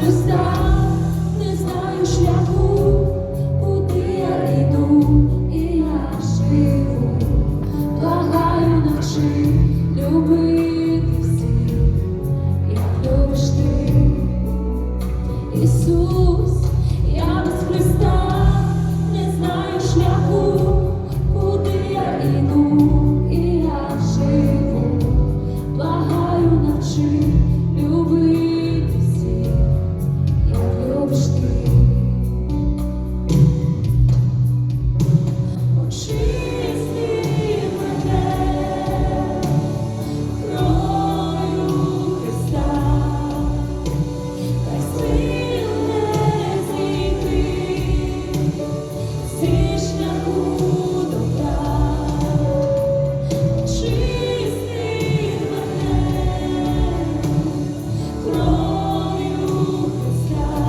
Христа, не знаю шляху, куди я йду, і я живу. Благаю, навчи любити всіх, як любиш ти. Ісус, я без Христа